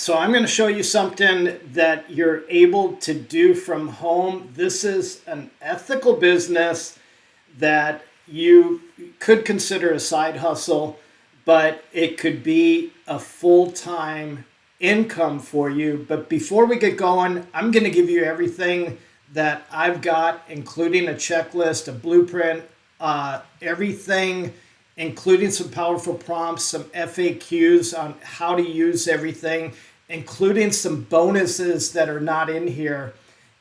So I'm going to show you something that you're able to do from home. This is an ethical business that you could consider a side hustle, but it could be a full-time income for you. But before we get going, I'm going to give you everything that I've got, including a checklist, a blueprint, everything, including some powerful prompts, some FAQs on how to use everything, including some bonuses that are not in here.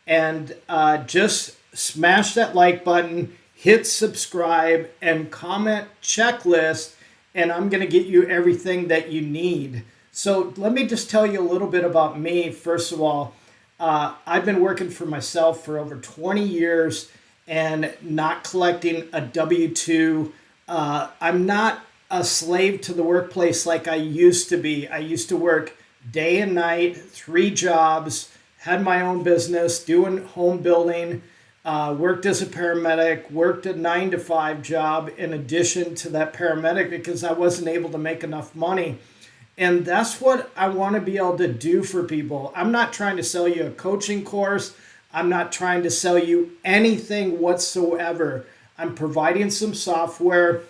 And just smash that like button, hit subscribe, and comment checklist, and I'm going to get you everything that you need. So let me just tell you a little bit about me. First of all, I've been working for myself for over 20 years and not collecting a W-2. I'm not a slave to the workplace like I used to be. I used to work day and night, 3 jobs, had my own business, doing home building, worked as a paramedic, worked a 9 to 5 job in addition to that paramedic because I wasn't able to make enough money. And that's what I want to be able to do for people. I'm not trying to sell you a coaching course. I'm not trying to sell you anything whatsoever. I'm providing some software,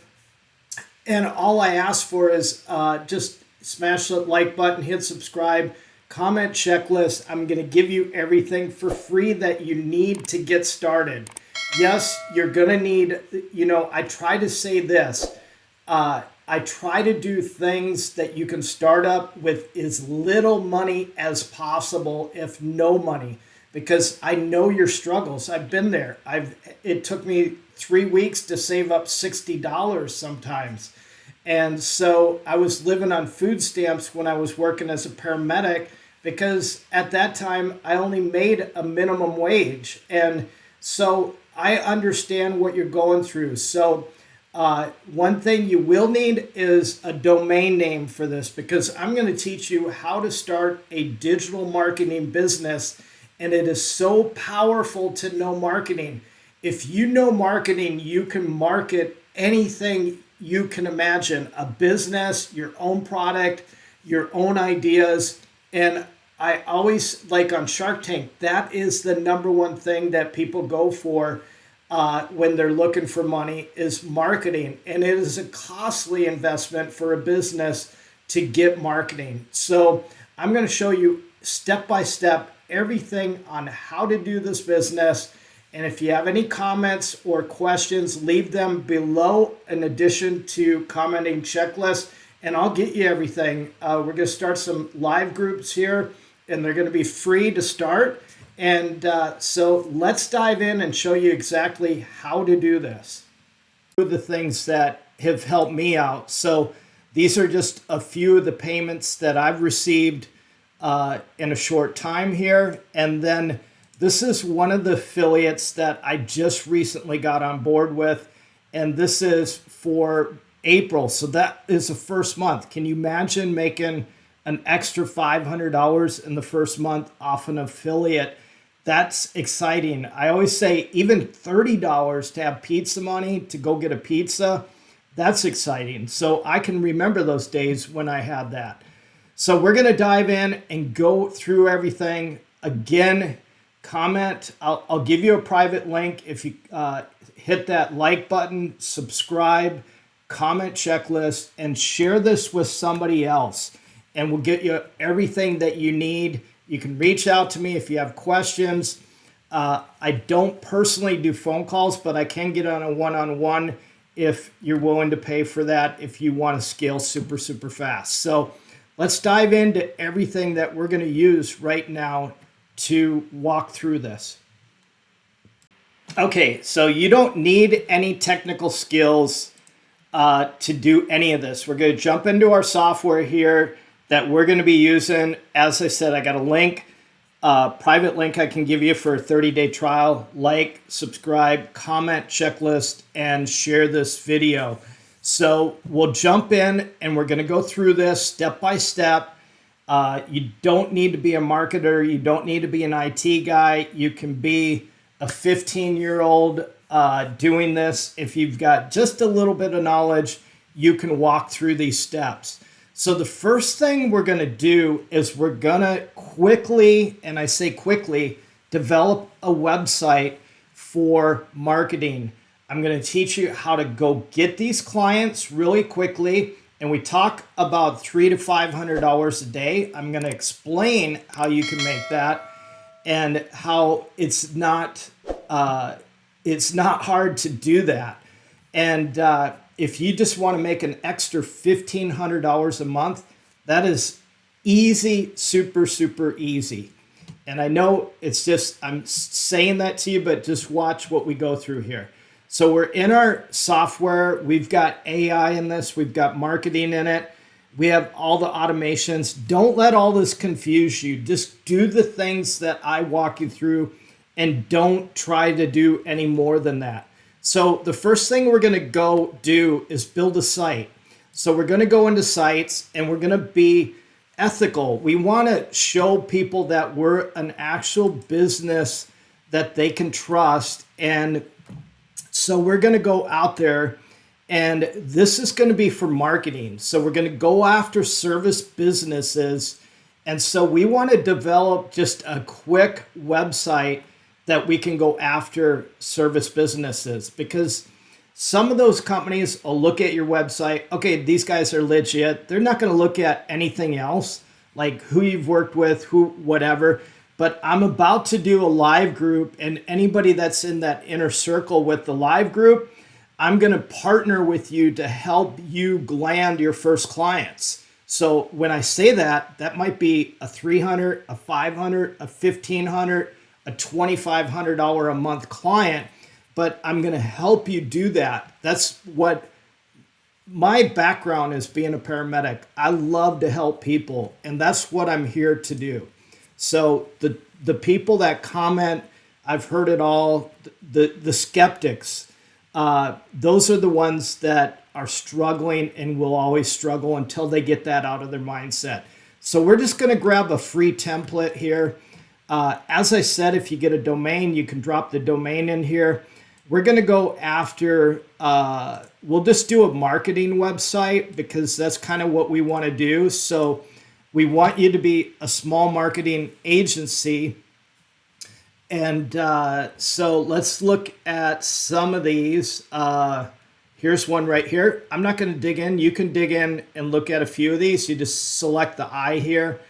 and all I ask for is just smash that like button, hit subscribe, comment checklist. I'm going to give you everything for free that you need to get started. Yes, you're going to need, I try to say this. I try to do things that you can start up with as little money as possible, if no money, because I know your struggles. I've been there. It took me 3 weeks to save up $60 sometimes. And so I was living on food stamps when I was working as a paramedic because at that time I only made a minimum wage. And so I understand what you're going through. So one thing you will need is a domain name for this, because I'm going to teach you how to start a digital marketing business. And it is so powerful to know marketing. If you know marketing, you can market anything you can imagine, a business, your own product, your own ideas. And I always, like on Shark Tank, that is the number one thing that people go for when they're looking for money is marketing. And it is a costly investment for a business to get marketing. So I'm going to show you step by step everything on how to do this business. And if you have any comments or questions, leave them below in addition to commenting checklist, and I'll get you everything. We're going to start some live groups here, and they're going to be free to start. And so let's dive in and show you exactly how to do this. Two of the things that have helped me out. So these are just a few of the payments that I've received in a short time here. And then this is one of the affiliates that I just recently got on board with, and this is for April. So that is the first month. Can you imagine making an extra $500 in the first month off an affiliate? That's exciting. I always say even $30 to have pizza money to go get a pizza, that's exciting. So I can remember those days when I had that. So we're going to dive in and go through everything. Again, comment. I'll give you a private link. If you hit that like button, subscribe, comment checklist, and share this with somebody else. And we'll get you everything that you need. You can reach out to me if you have questions. I don't personally do phone calls, but I can get on a one-on-one if you're willing to pay for that, if you want to scale super, super fast. So let's dive into everything that we're going to use right now to walk through this. Okay, so you don't need any technical skills to do any of this. We're going to jump into our software here that we're going to be using. As I said, I got a link, private link I can give you for a 30-day trial. Like, subscribe, comment, checklist, and share this video. So we'll jump in and we're going to go through this step by step. You don't need to be a marketer. You don't need to be an IT guy. You can be a 15-year-old doing this. If you've got just a little bit of knowledge, you can walk through these steps. So the first thing we're going to do is we're going to quickly, and I say quickly, develop a website for marketing. I'm going to teach you how to go get these clients really quickly. And we talk about $300 to $500 a day. I'm going to explain how you can make that and how it's not hard to do that. And if you just want to make an extra $1,500 a month, that is easy, super, super easy. And I know it's just, I'm saying that to you, but just watch what we go through here. So we're in our software. We've got AI in this. We've got marketing in it. We have all the automations. Don't let all this confuse you. Just do the things that I walk you through and don't try to do any more than that. So the first thing we're going to go do is build a site. So we're going to go into sites and we're going to be ethical. We want to show people that we're an actual business that they can trust. And so we're going to go out there, and this is going to be for marketing. So we're going to go after service businesses. And so we want to develop just a quick website that we can go after service businesses, because some of those companies will look at your website. Okay, these guys are legit. They're not going to look at anything else, like who you've worked with, who, whatever. But I'm about to do a live group, and anybody that's in that inner circle with the live group, I'm going to partner with you to help you land your first clients. So when I say that, that might be a $300, a $500, a $1,500, a $2,500 a month client, but I'm going to help you do that. That's what my background is, being a paramedic. I love to help people, and that's what I'm here to do. So the people that comment, I've heard it all, the skeptics, those are the ones that are struggling and will always struggle until they get that out of their mindset. So we're just going to grab a free template here. As I said, if you get a domain, you can drop the domain in here. We're going to go after, we'll just do a marketing website because that's kind of what we want to do. So we want you to be a small marketing agency. And so let's look at some of these. Here's one right here. I'm not going to dig in. You can dig in and look at a few of these. You just select the eye here,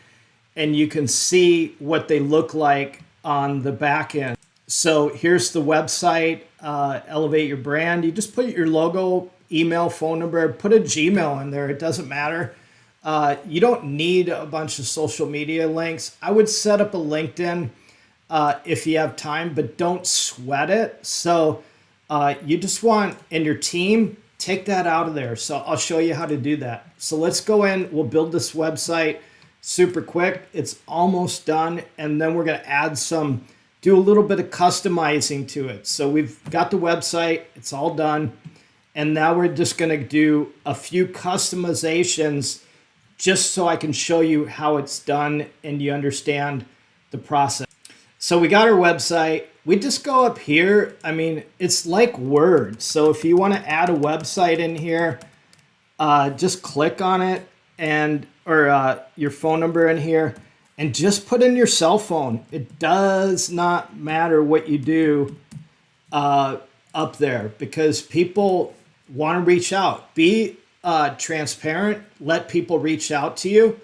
and you can see what they look like on the back end. So here's the website, Elevate Your Brand. You just put your logo, email, phone number, put a Gmail in there. It doesn't matter. You don't need a bunch of social media links. I would set up a LinkedIn if you have time, but don't sweat it. So you just want, in your team, take that out of there. So I'll show you how to do that. So let's go in. We'll build this website super quick. It's almost done. And then we're going to add do a little bit of customizing to it. So we've got the website. It's all done. And now we're just going to do a few customizations just so I can show you how it's done and you understand the process. So we got our website. We just go up here. I mean, it's like Word. So if you want to add a website in here, just click on it or your phone number in here and just put in your cell phone. It does not matter what you do up there because people want to reach out. Be transparent. Let people reach out to you.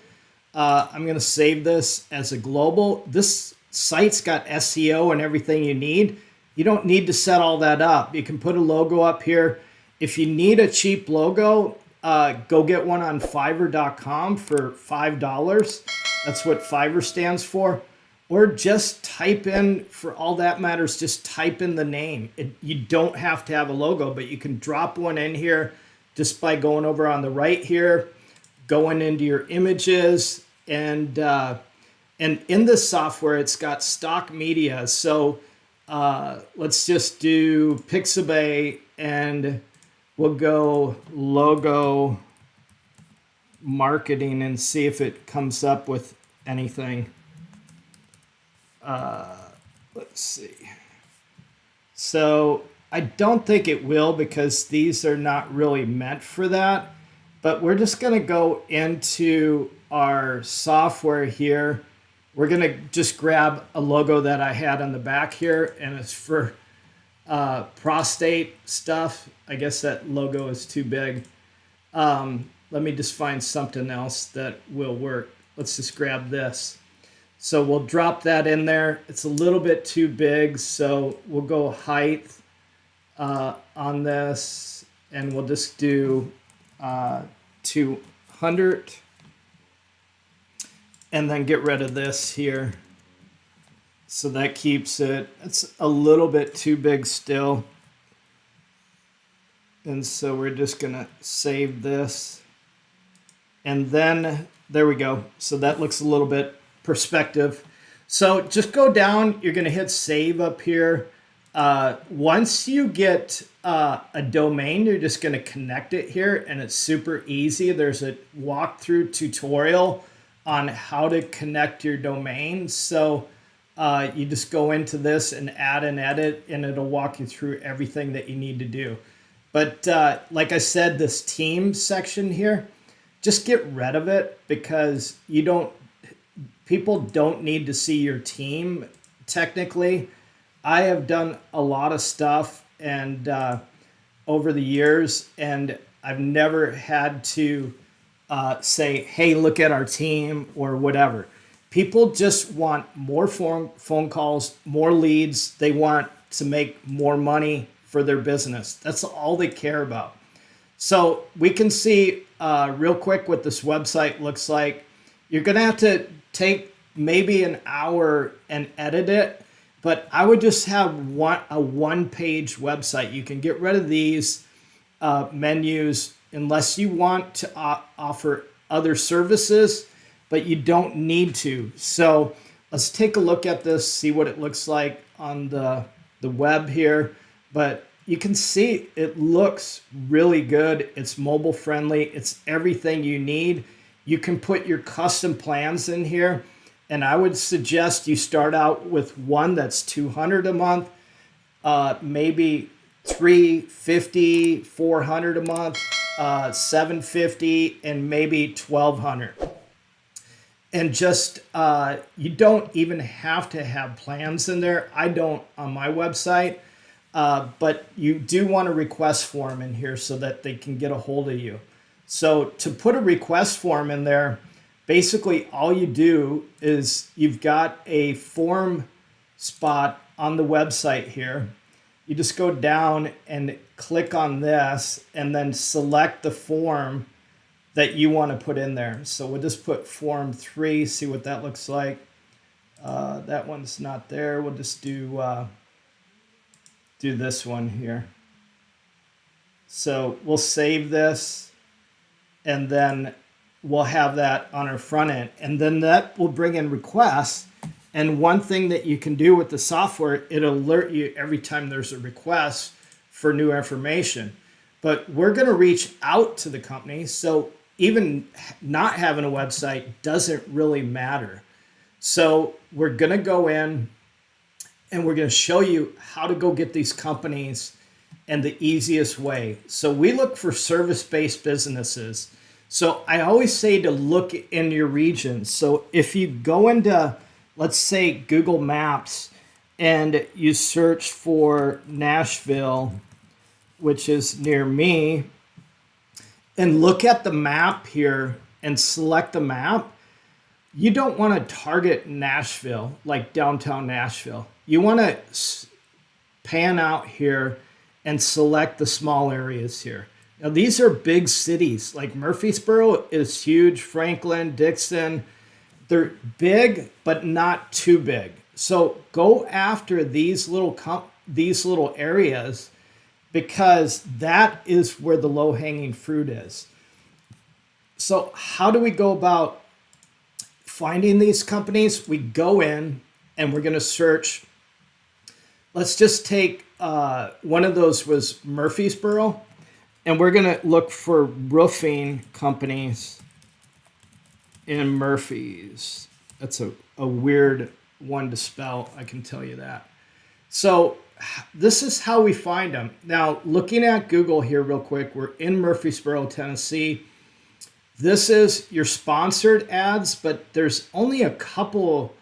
I'm going to save this as a global. This site's got SEO and everything you need. You don't need to set all that up. You can put a logo up here. If you need a cheap logo, go get one on Fiverr.com for $5. That's what Fiverr stands for. Or just type in, for all that matters, just type in the name. You don't have to have a logo, but you can drop one in here just by going over on the right here, going into your images, and in this software, it's got stock media. So let's just do Pixabay, and we'll go logo marketing and see if it comes up with anything. Let's see. So I don't think it will because these are not really meant for that. but we're just going to go into our software here. We're going to just grab a logo that I had on the back here, and it's for prostate stuff. I guess that logo is too big. Let me just find something else that will work. Let's just grab this. So we'll drop that in there. It's a little bit too big, so we'll go height on this, and we'll just do 200, and then get rid of this here. So that keeps it, it's a little bit too big still. And so we're just gonna save this. And then, there we go. So that looks a little bit perspective. So just go down, you're gonna hit save up here. Once you get a domain, you're just gonna connect it here, and it's super easy. There's a walkthrough tutorial on how to connect your domain. So you just go into this and add and edit, and it'll walk you through everything that you need to do. But like I said, this team section here, just get rid of it, because people don't need to see your team technically. I have done a lot of stuff and over the years, and I've never had to say, hey, look at our team or whatever. People just want more phone calls, more leads. They want to make more money for their business. That's all they care about. So we can see real quick what this website looks like. You're going to have to take maybe an hour and edit it, but I would just have a one-page website. You can get rid of these menus unless you want to offer other services, but you don't need to. So let's take a look at this, see what it looks like on the web here. But you can see it looks really good. It's mobile friendly. It's everything you need. You can put your custom plans in here. And I would suggest you start out with one that's $200 a month, maybe $350, $400 a month, $750, and maybe $1,200. And just, you don't even have to have plans in there. I don't on my website, but you do want a request form in here so that they can get a hold of you. So to put a request form in there, basically all you do is you've got a form spot on the website here. You just go down and click on this and then select the form that you want to put in there. So we'll just put form 3, see what that looks like. That one's not there. We'll just do this one here. So we'll save this, and then we'll have that on our front end. And then that will bring in requests. And one thing that you can do with the software, it'll alert you every time there's a request for new information. But we're going to reach out to the company, so even not having a website doesn't really matter. So we're going to go in and we're going to show you how to go get these companies and the easiest way. So we look for service-based businesses. So I always say to look in your region. So if you go into, let's say, Google Maps, and you search for Nashville, which is near me, and look at the map here and select the map, you don't want to target Nashville, like downtown Nashville. You want to pan out here and select the small areas here. Now, these are big cities. Like Murfreesboro is huge, Franklin, Dixon. They're big, but not too big. So go after these little areas, because that is where the low-hanging fruit is. So how do we go about finding these companies? We go in and we're going to search. Let's just take one of those was Murfreesboro, and we're going to look for roofing companies in Murphys. That's a weird one to spell, I can tell you that. So this is how we find them. Now, looking at Google here real quick, we're in Murfreesboro, Tennessee. This is your sponsored ads, but there's only a couple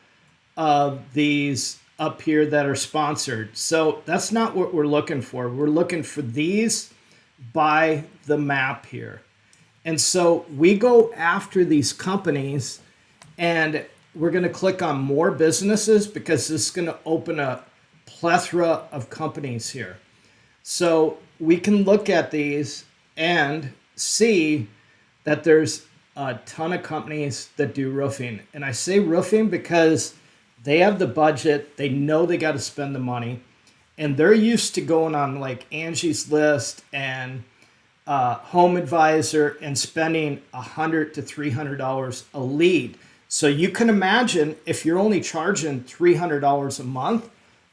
of these up here that are sponsored. So that's not what we're looking for. We're looking for these by the map here. And so we go after these companies, and we're going to click on more businesses because this is going to open a plethora of companies here. So we can look at these and see that there's a ton of companies that do roofing. And I say roofing because they have the budget, they know they got to spend the money, and they're used to going on like Angie's List and Home Advisor and spending $100 to $300 a lead. So you can imagine if you're only charging $300 a month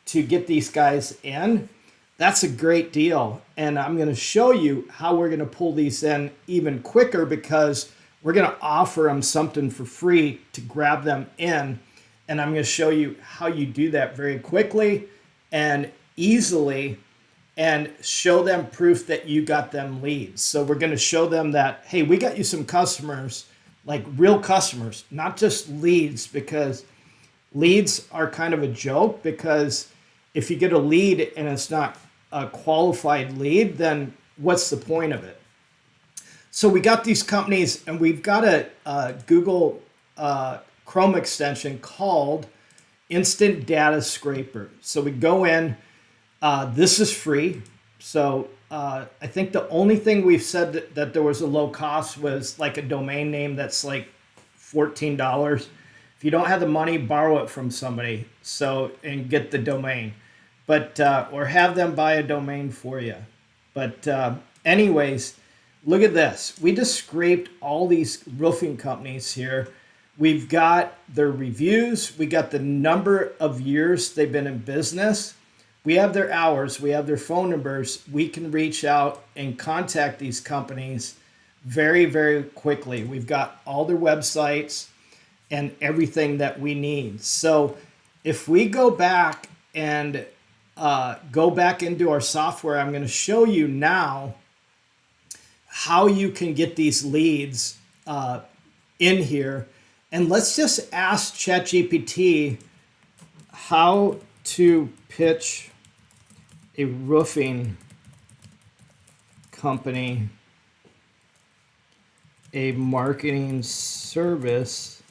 to get these guys in, that's a great deal. And I'm going to show you how we're going to pull these in even quicker because we're going to offer them something for free to grab them in. And I'm going to show you how you do that very quickly and easily and show them proof that you got them leads. So we're going to show them that, hey, we got you some customers, like real customers, not just leads, because leads are kind of a joke, because if you get a lead and it's not a qualified lead, then what's the point of it? So we got these companies, and we've got a Google Chrome extension called Instant Data Scraper. So we go in, this is free. So I think the only thing we've said that there was a low cost was like a domain name that's like $14. If you don't have the money, borrow it from somebody and get the domain. But or have them buy a domain for you. But anyways, look at this. We just scraped all these roofing companies here. We've got their reviews. We got the number of years they've been in business. We have their hours. We have their phone numbers. We can reach out and contact these companies very, very quickly. We've got all their websites and everything that we need. So if we go back and go back into our software, I'm going to show you now how you can get these leads in here. And let's just ask ChatGPT how to pitch a roofing company a marketing service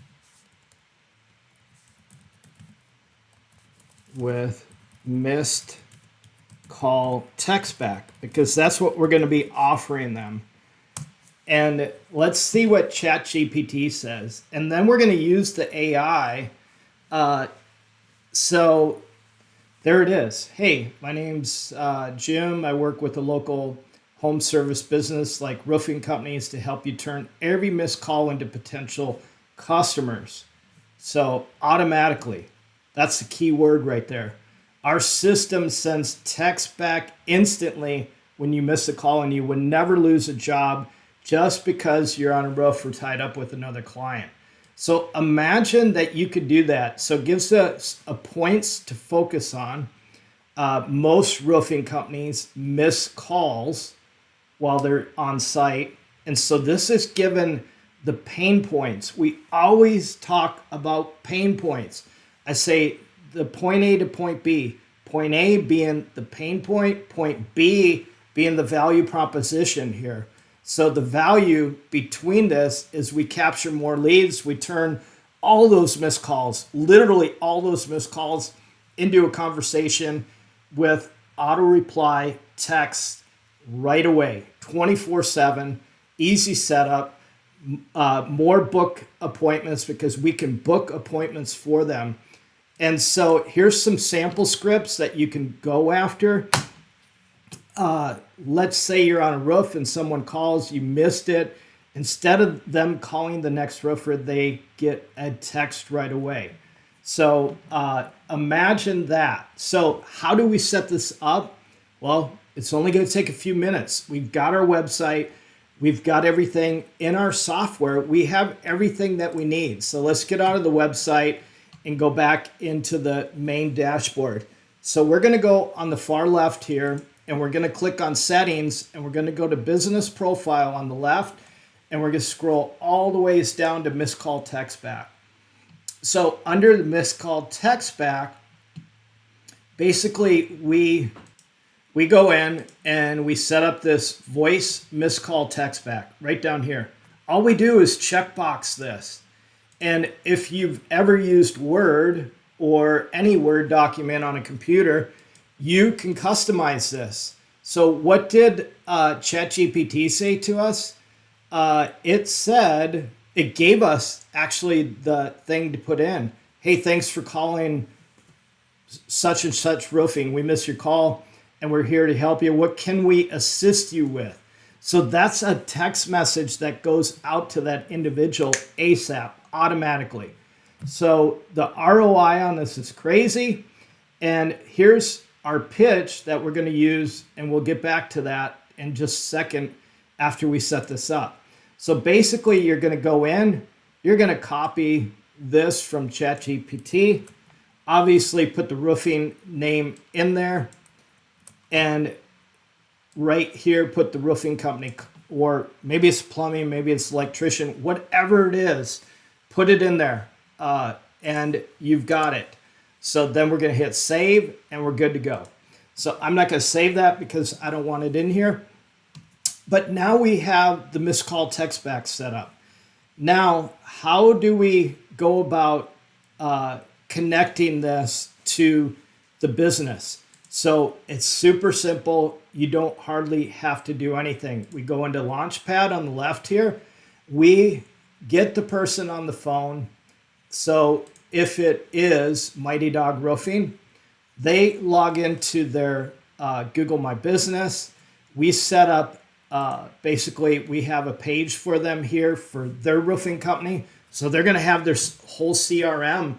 with missed call text back, because that's what we're going to be offering them. And let's see what ChatGPT says. And then we're going to use the AI. So there it is. Hey, my name's Jim. I work with a local home service business like roofing companies to help you turn every missed call into potential customers. So automatically, that's the key word right there. Our system sends text back instantly when you miss a call, and you would never lose a job just because you're on a roof or tied up with another client. So imagine that you could do that. So it gives us a points to focus on. Most roofing companies miss calls while they're on site. And so this is given the pain points. We always talk about pain points. I say the point A to point B. Point A being the pain point, point B being the value proposition here. So the value between this is we capture more leads. We turn all those missed calls, literally all those missed calls, into a conversation with auto reply text right away, 24/7, easy setup, more book appointments because we can book appointments for them. And so here's some sample scripts that you can go after. Let's say you're on a roof and someone calls, you missed it. Instead of them calling the next roofer, they get a text right away. So imagine that. So how do we set this up? Well, it's only going to take a few minutes. We've got our website. We've got everything in our software. We have everything that we need. So let's get out of the website and go back into the main dashboard. So we're going to go on the far left here, and we're going to click on settings, and we're going to go to business profile on the left, and we're going to scroll all the ways down to missed call text back. So under the missed call text back, basically we go in and we set up this voice missed call text back right down here. All we do is checkbox this. And if you've ever used Word or any Word document on a computer, you can customize this. So what did ChatGPT say to us? It gave us actually the thing to put in. Hey, thanks for calling such and such roofing. We missed your call and we're here to help you. What can we assist you with? So that's a text message that goes out to that individual ASAP automatically. So the ROI on this is crazy. And here's our pitch that we're going to use, and we'll get back to that in just a second after we set this up. So basically, you're going to go in, you're going to copy this from ChatGPT, obviously put the roofing name in there, and right here, put the roofing company, or maybe it's plumbing, maybe it's electrician, whatever it is, put it in there, and you've got it. So then we're going to hit save, and we're good to go. So I'm not going to save that because I don't want it in here. But now we have the missed call text back set up. Now, how do we go about connecting this to the business? So it's super simple. You don't hardly have to do anything. We go into Launchpad on the left here. We get the person on the phone. So if it is Mighty Dog Roofing, they log into their Google My Business. We set up, basically, we have a page for them here for their roofing company. So they're going to have their whole CRM.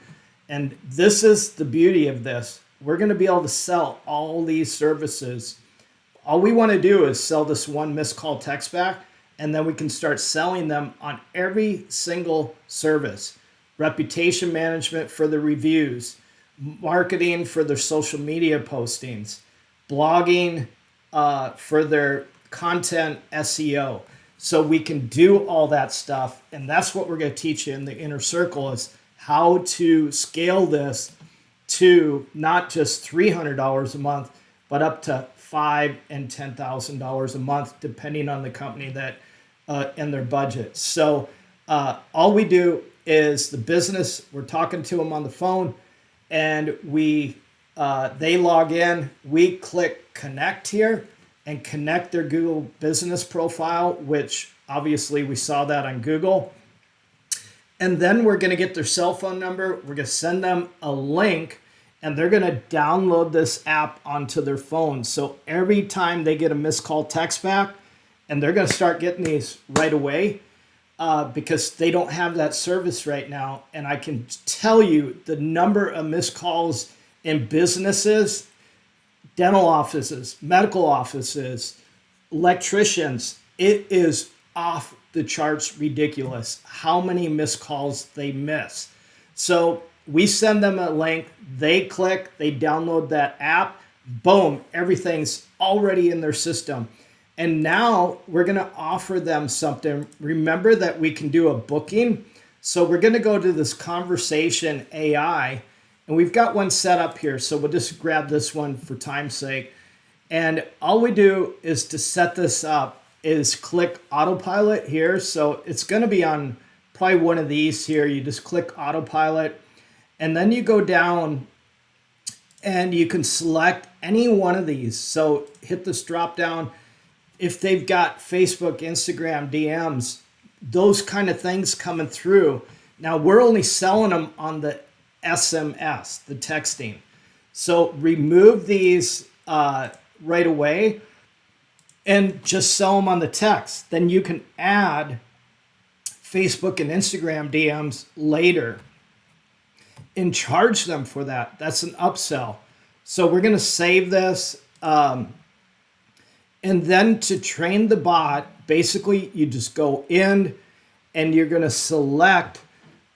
And this is the beauty of this. We're going to be able to sell all these services. All we want to do is sell this one missed call text back, and then we can start selling them on every single service. Reputation management for the reviews, marketing for their social media postings, blogging for their content SEO. So we can do all that stuff. And that's what we're going to teach you in the inner circle, is how to scale this to not just $300 a month, but up to $5,000 and $10,000 a month, depending on the company that and their budget. So all we do is the business, we're talking to them on the phone, and they log in, we click connect here and connect their Google business profile, which obviously we saw that on Google. And then we're going to get their cell phone number. We're going to send them a link, and they're going to download this app onto their phone. So every time they get a missed call text back, and they're going to start getting these right away because they don't have that service right now. And I can tell you the number of missed calls in businesses, dental offices, medical offices, electricians, it is off the charts ridiculous how many missed calls they miss. So we send them a link, they click, they download that app, boom, everything's already in their system. And now we're going to offer them something. Remember that we can do a booking. So we're going to go to this conversation AI, and we've got one set up here. So we'll just grab this one for time's sake. And all we do is to set this up is click autopilot here. So it's going to be on probably one of these here. You just click autopilot, and then you go down and you can select any one of these. So hit this drop down. If they've got Facebook, Instagram, DMs, those kind of things coming through. Now we're only selling them on the SMS, the texting. So remove these right away and just sell them on the text. Then you can add Facebook and Instagram DMs later and charge them for that. That's an upsell. So we're going to save this. And then to train the bot, basically you just go in and you're going to select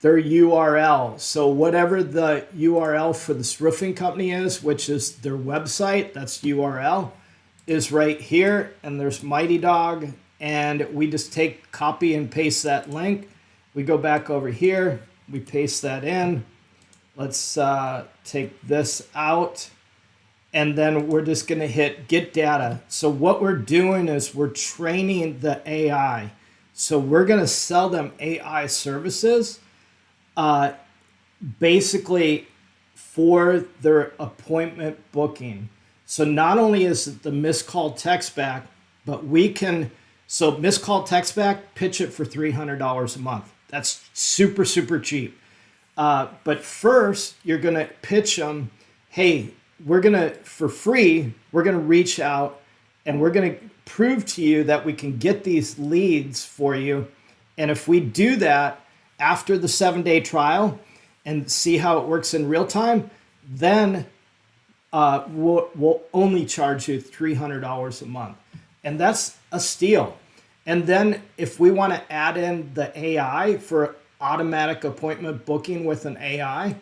their URL. So whatever the URL for this roofing company is, which is their website, that's URL, is right here. And there's Mighty Dog and we just take copy and paste that link. We go back over here, we paste that in. Let's take this out, and then we're just going to hit get data. So what we're doing is we're training the AI. So we're going to sell them AI services basically for their appointment booking. So not only is it the missed call text back, but we can, so missed call text back, pitch it for $300 a month. That's super, super cheap. But first, you're going to pitch them, hey, we're going to, for free, we're going to reach out and we're going to prove to you that we can get these leads for you. And if we do that after the 7-day trial and see how it works in real time, then we'll only charge you $300 a month. And that's a steal. And then if we want to add in the AI for automatic appointment booking with an AI,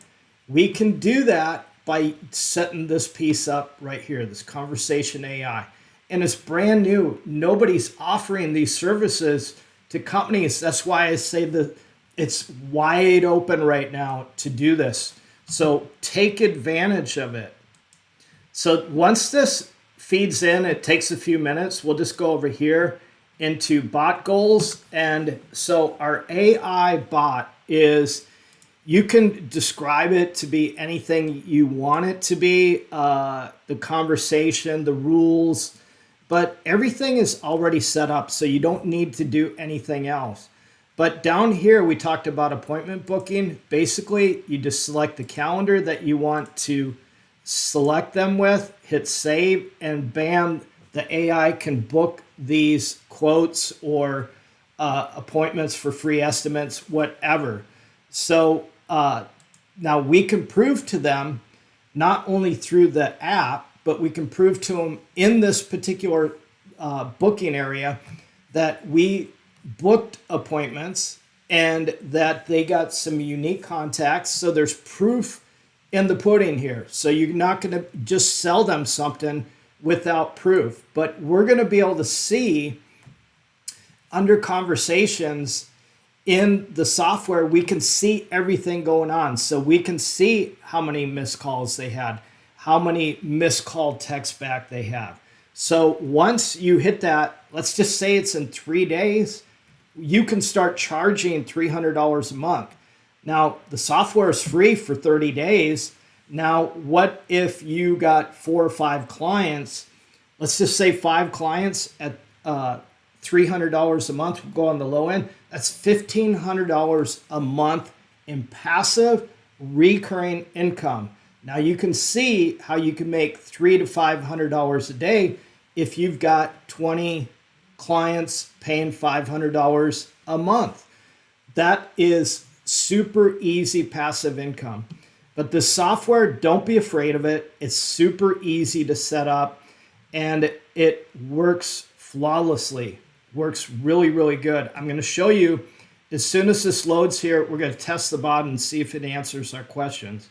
we can do that by setting this piece up right here, this conversation AI. And it's brand new. Nobody's offering these services to companies. That's why I say that it's wide open right now to do this. So take advantage of it. So once this feeds in, it takes a few minutes. We'll just go over here into bot goals. And so our AI bot is, you can describe it to be anything you want it to be, the conversation, the rules, but everything is already set up, so you don't need to do anything else. But down here, we talked about appointment booking. Basically, you just select the calendar that you want to select them with, hit save, and bam, the AI can book these quotes or appointments for free estimates, whatever. So now we can prove to them, not only through the app, but we can prove to them in this particular booking area that we booked appointments and that they got some unique contacts. So there's proof in the pudding here. So you're not going to just sell them something without proof, but we're going to be able to see under conversations in the software, we can see everything going on. So we can see how many missed calls they had, how many missed call text back they have. So once you hit that, let's just say it's in 3 days, you can start charging $300 a month. Now, the software is free for 30 days. Now, what if you got 4 or 5 clients? Let's just say 5 clients at $300 a month, we'll go on the low end. That's $1,500 a month in passive recurring income. Now you can see how you can make $300 to $500 a day if you've got 20 clients paying $500 a month. That is super easy passive income. But the software, don't be afraid of it. It's super easy to set up and it works flawlessly. Works really, really good. I'm going to show you as soon as this loads here, we're going to test the bot and see if it answers our questions.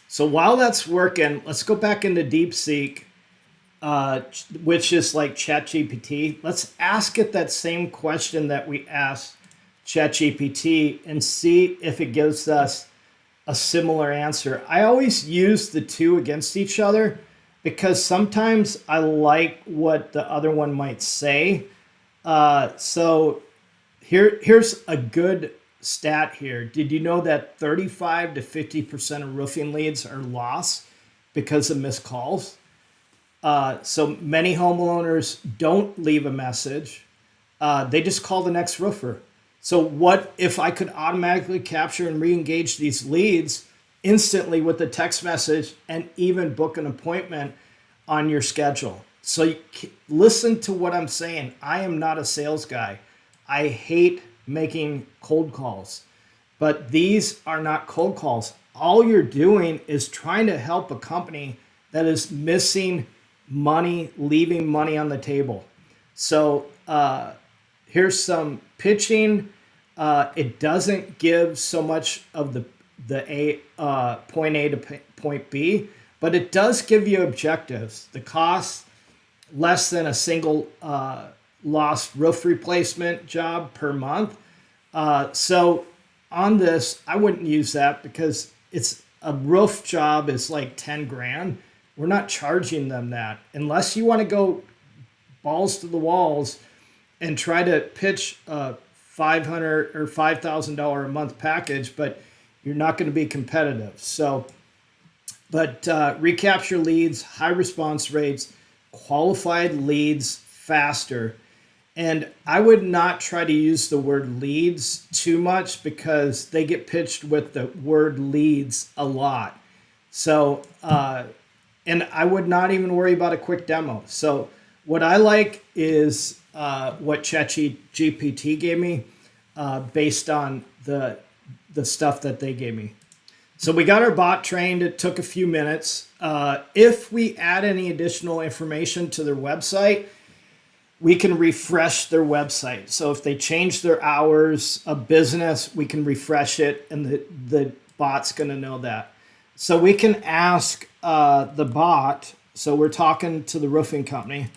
So while that's working, let's go back into DeepSeek, which is like ChatGPT. Let's ask it that same question that we asked ChatGPT and see if it gives us a similar answer. I always use the two against each other because sometimes I like what the other one might say. So here's a good stat here. Did you know that 35 to 50% of roofing leads are lost because of missed calls? So many homeowners don't leave a message. They just call the next roofer. So what if I could automatically capture and re-engage these leads instantly with a text message and even book an appointment on your schedule? So listen to what I'm saying. I am not a sales guy. I hate making cold calls, but these are not cold calls. All you're doing is trying to help a company that is missing money, leaving money on the table. So here's some pitching. It doesn't give so much of the point A to point B, but it does give you objectives. The cost less than a single lost roof replacement job per month. So on this, I wouldn't use that because it's a roof job is like 10 grand. We're not charging them that unless you want to go balls to the walls and try to pitch a $500 or $5,000 a month package, but you're not going to be competitive. So, but recapture leads, high response rates, qualified leads faster. And I would not try to use the word leads too much because they get pitched with the word leads a lot. So, and I would not even worry about a quick demo. So what I like is what ChatGPT gave me based on the stuff that they gave me. So we got our bot trained. It took a few minutes. If we add any additional information to their website, we can refresh their website. So if they change their hours of business, we can refresh it and the bot's going to know that. So we can ask the bot, so we're talking to the roofing company,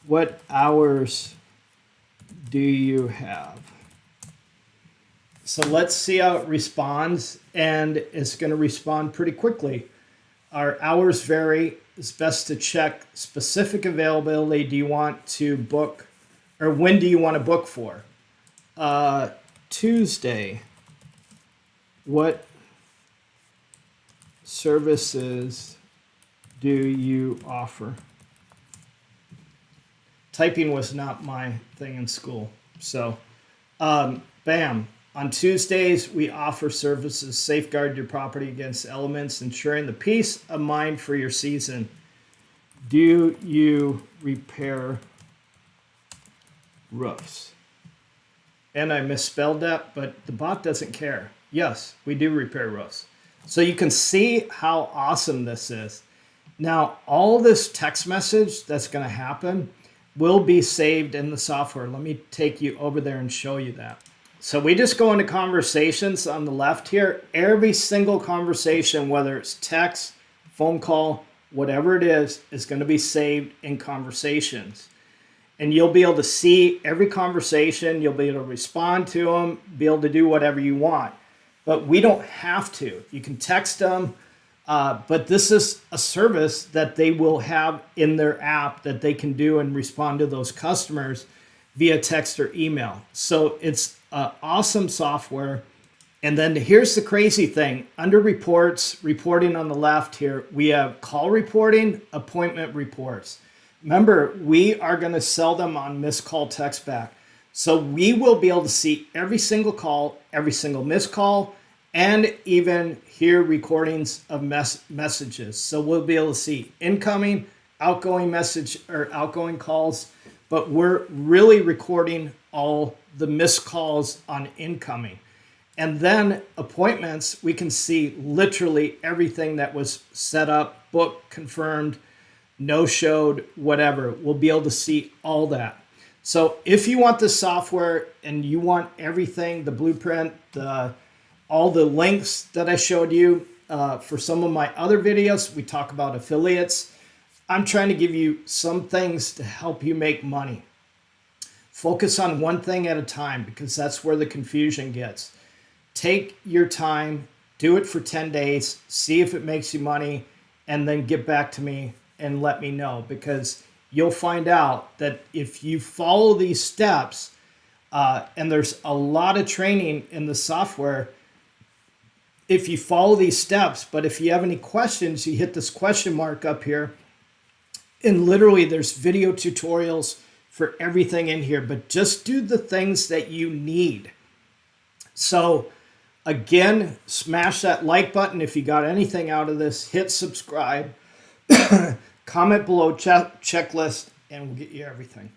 what hours do you have? So let's see how it responds, and it's going to respond pretty quickly. Our hours vary. It's best to check specific availability. Do you want to book, or when do you want to book for? Tuesday. What services do you offer? Typing was not my thing in school. So, bam. On Tuesdays, we offer services safeguard your property against elements, ensuring the peace of mind for your season. Do you repair roofs? And I misspelled that, but the bot doesn't care. Yes, we do repair roofs. So you can see how awesome this is. Now, all this text message that's going to happen will be saved in the software. Let me take you over there and show you that. So we just go into conversations on the left here. Every single conversation, whether it's text, phone call, whatever it is going to be saved in conversations. And you'll be able to see every conversation. You'll be able to respond to them, be able to do whatever you want. But we don't have to. You can text them. But this is a service that they will have in their app that they can do and respond to those customers via text or email. So it's awesome software. And then here's the crazy thing. Under reports, reporting on the left here, we have call reporting, appointment reports. Remember, we are going to sell them on missed call text back. So we will be able to see every single call, every single missed call, and even hear recordings of messages. So we'll be able to see incoming, outgoing message or outgoing calls, but we're really recording all the missed calls on incoming. And then appointments, we can see literally everything that was set up, booked, confirmed, no-showed, whatever. We'll be able to see all that. So if you want this software and you want everything, the blueprint, all the links that I showed you for some of my other videos, we talk about affiliates. I'm trying to give you some things to help you make money. Focus on one thing at a time because that's where the confusion gets. Take your time, do it for 10 days, see if it makes you money, and then get back to me and let me know, because you'll find out that if you follow these steps, and there's a lot of training in the software, if you follow these steps, but if you have any questions, you hit this question mark up here, and literally there's video tutorials for everything in here, but just do the things that you need. So again, smash that like button if you got anything out of this, hit subscribe, comment below checklist, and we'll get you everything.